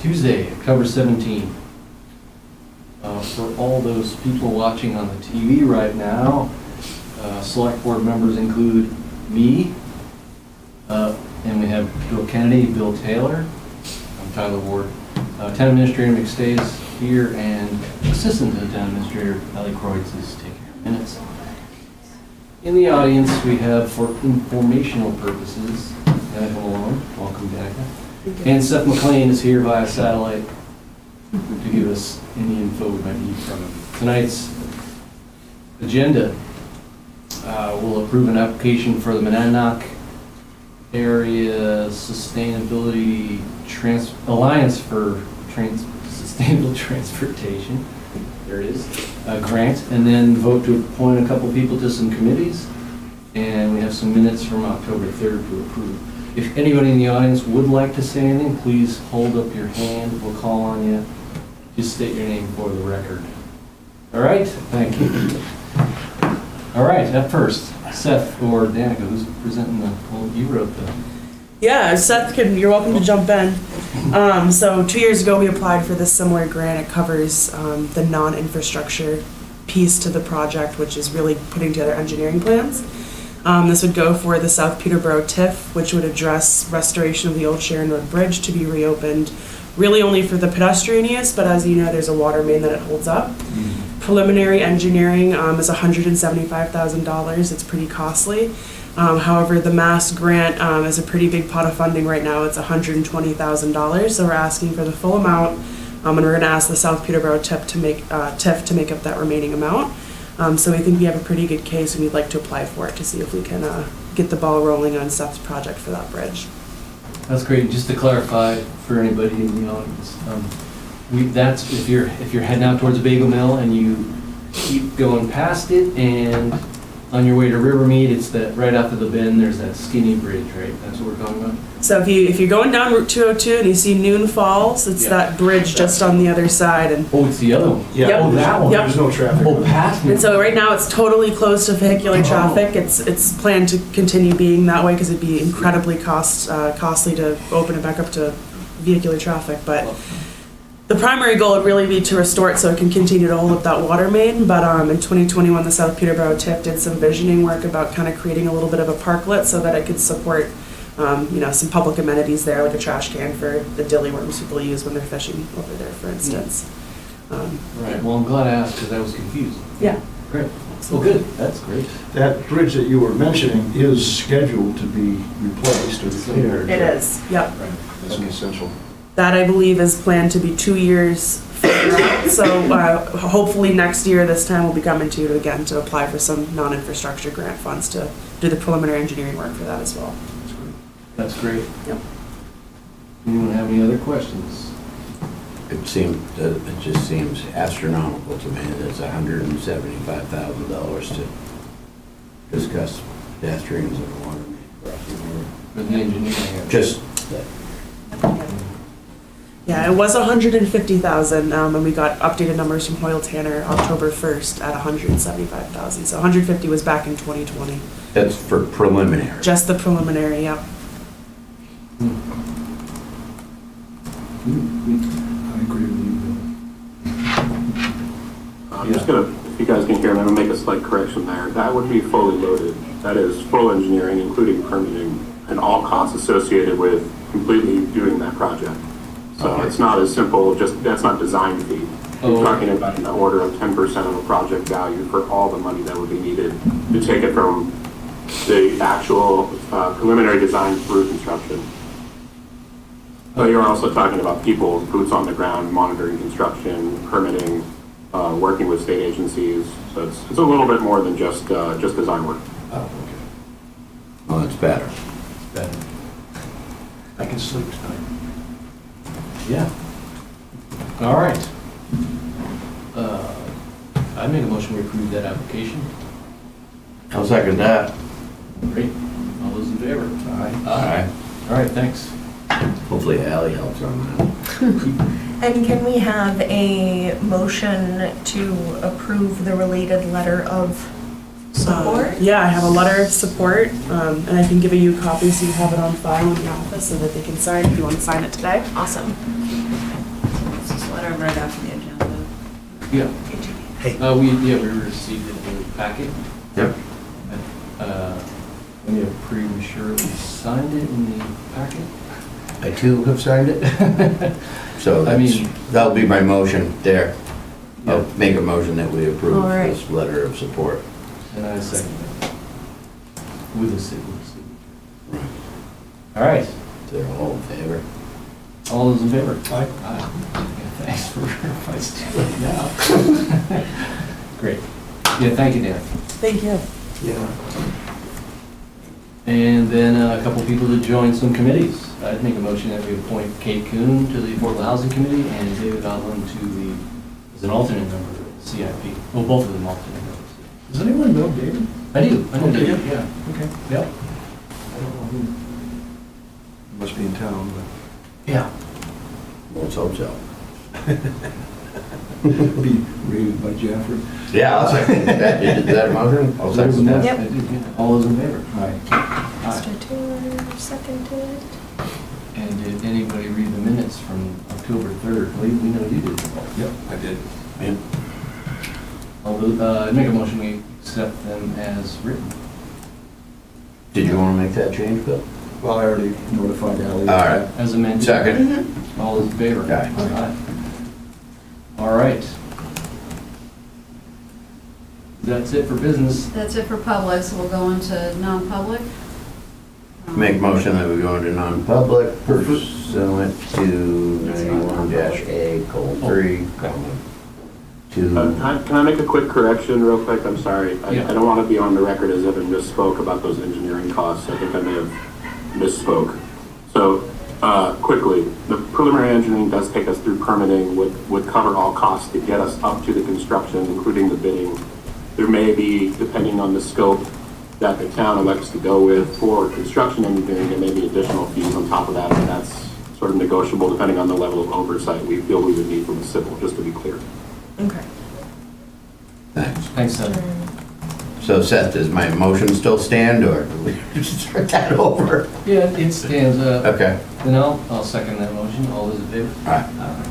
Tuesday, October 17th. For all those people watching on the TV right now, select board members include me, and we have Bill Kennedy, Bill Taylor, I'm Tyler Ward, Town Administrator McStay is here, and Assistant to the Town Administrator Ellie Kreutz is taking her minutes. In the audience, we have, for informational purposes, Danica Malone, welcome Danica, and Seth McLean is here via satellite to give us any info we might need from him. Tonight's agenda, we'll approve an application for the Monadnock Area Sustainability Alliance for Sustainable Transportation. There it is, a grant, and then vote to appoint a couple people to some committees. And we have some minutes from October 3rd to approve. If anybody in the audience would like to say anything, please hold up your hand. We'll call on you. Just state your name for the record. All right, thank you. All right, at first, Seth or Danica, who's presenting the, well, you wrote the. Yeah, Seth, you're welcome to jump in. So 2 years ago, we applied for this similar grant. It covers the non-infrastructure piece to the project, which is really putting together engineering plans. This would go for the South Peterborough TIF, which would address restoration of the Old Sharon Road Bridge to be reopened, really only for the pedestrian use, but as you know, there's a water main that it holds up. Preliminary engineering is $175,000. It's pretty costly. However, the MAST Grant is a pretty big pot of funding right now. It's $120,000, so we're asking for the full amount, and we're going to ask the South Peterborough TIF to make up that remaining amount. So we think we have a pretty good case, and we'd like to apply for it to see if we can get the ball rolling on Seth's project for that bridge. That's great. Just to clarify for anybody in the audience, that's if you're heading out towards the bagel mill and you keep going past it, and on your way to Rivermead, it's that right after the bend, there's that skinny bridge, right? That's what we're talking about? So if you're going down Route 202 and you see Noon Falls, it's that bridge just on the other side. And oh, it's the other one? Yeah, Yep. oh, that one, Yep. there's no traffic. Oh, past me. And so right now it's totally closed to vehicular traffic. It's planned to continue being that way because it'd be incredibly costly to open it back up to vehicular traffic. But the primary goal would really be to restore it so it can continue to hold up that water main. But in 2021, the South Peterborough TIF did some visioning work about kind of creating a little bit of a parklet so that it could support some public amenities there, like a trash can for the dilly worms people use when they're fishing over there, for instance. Right, well, I'm glad I asked because I was confused. Yeah. Great. Well, good. That's great. That bridge that you were mentioning is scheduled to be replaced or repaired. It is, yep. Right, that's an essential. That I believe is planned to be 2 years further out. So hopefully next year, this time we'll be coming to you again to apply for some non-infrastructure grant funds to do the preliminary engineering work for that as well. That's great. Yep. Anyone have any other questions? It just seems astronomical to me. That's $175,000 to discuss pedestrians and water main crossing over. For the engineering? Just Yeah, it was 150,000, and we got updated numbers from Hoyle Tanner October 1st at 175,000. So 150 was back in 2020. that's for preliminary. Just the preliminary, yep. I agree with you, Bill. I'm just gonna, if you guys can hear me, I'm gonna make a slight correction there. That would be fully loaded. That is full engineering, including permitting, and all costs associated with completely doing that project. So Okay. it's not as simple, just, that's not design fee. Oh. We're talking about an order of 10% of a project value for all the money that would be needed to take it from the actual preliminary design through construction. But you're also talking about people, boots on the ground, monitoring construction, permitting, working with state agencies. So it's a little bit more than just design work. Oh, okay. Well, it's better. Better. I can sleep tonight. Yeah. All right. I make a motion to approve that application. I'll second that. Great. All those in favor? Aye. Aye. All right, thanks. Hopefully Ally helps on that. And can we have a motion to approve the related letter of support? Yeah, I have a letter of support, and I can give you a copy so you have it on file in the office so that they can sign if you want to sign it today. Awesome. Yeah. Hey. We received it in the packet. Yep. We have prematurely signed it in the packet. I too have signed it. So I mean- that'll be my motion there. I'll Yeah. make a motion that we approve All right. this letter of support. And I second it. With a signature. All right. They're all in favor. All those in favor? Aye. Aye. Yeah, thanks for, it's too late now. Great. Yeah, thank you, Dan. Thank you. Yeah. And then a couple people to join some committees. I'd make a motion that we appoint Kate Coon to the Affordable Housing Committee and David Odland as an alternate member of the CIP. Well, both of them alternate members. Does anyone know David? I do, Okay. David, yeah. Okay. Yep. I don't know who. Must be in town, Yeah. Let's hope so. but be rated by Jaffrey. Yeah, I'll second that. Is that a motion? I'll second that. Yep. I did, yeah. All those in favor? Aye. Aye. Mr. Taylor, seconded. And did anybody read the minutes from October 3rd? We know you did. Yep, I did. Yeah. I'd make a motion we accept them as written. Did you want to make that change, Bill? Well, I already notified Ally. All right. As amended. Second. All those in favor? Aye. Aye. All right. That's it for business. That's it for public, so we'll go into non-public. Make motion that we go into non-public pursuant to 91-A:3, Can I make a quick correction real quick? I'm sorry. I Yeah. don't want to be on the record as if I misspoke about those engineering costs. I think I may have misspoke. So, quickly, the preliminary engineering does take us through permitting, would cover all costs to get us up to the construction, including the bidding. There may be, depending on the scope that the town elects to go with for construction engineering, there may be additional fees on top of that, and that's sort of negotiable depending on the level of oversight we feel we would need from a civil, just to be clear. Okay. Thanks. Thanks, Seth. So Seth, does my motion still stand, or do we just start that over? Yeah, it stands up. Okay. Then I'll second that motion. All those in favor? Aye. Aye.